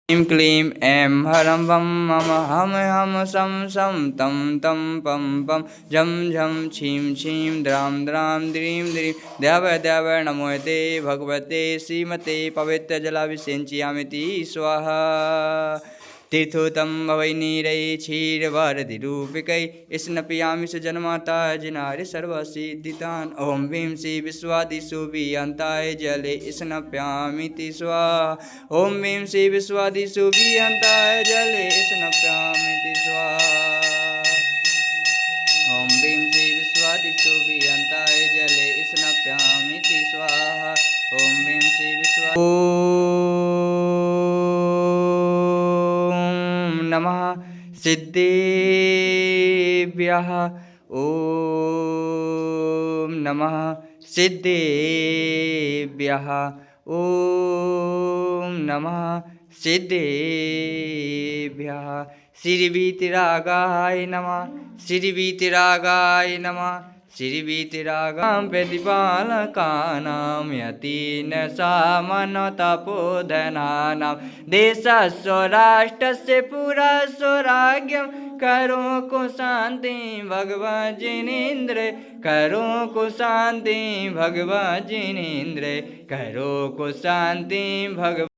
क्लीं क्लीं ऐं हरं वं मम हम सं सं तं तं पं पं झं झं छीं छीं द्रां द्रां द्रीं द्रीं देव देव नमोते भगवते श्रीमते पवित्रजलाभिषेच्यामिति स्वाहा। तीर्थोत्तम भवैनीरै क्षीरभारतिरूपिकै स्नपयामि सुजनमाता जिनारि सर्वसिद्धितान् ॐ भीं श्री विश्वादिसुविहन्ताय जले स्नपयामीति स्वाहा। ॐ भीं श्री विश्वादिसुविहन्ताय जले स्नपयामीति स्वाहा। ॐ भीं श्री विश्वादिसुविहन्ताय जले स्नपयामीति स्वाहा। ॐ भीं श्री ॐ नमः सिद्धेभ्यः। ॐ नमः सिद्धेभ्यः। ॐ नमः सिद्धेभ्यः। श्रीवीतरागाय नमः। श्रीवीतरागाय नमः। श्रीवीतरागां प्रतिपालकानां यतीन सामनतपोधनानां देशस्य राष्ट्रस्य पुरा स्वराज्ञं करो को शांति भगवन् जिनेन्द्र। करो को शांति भगवन् जिनेन्द्र। करो को शांति भगवन्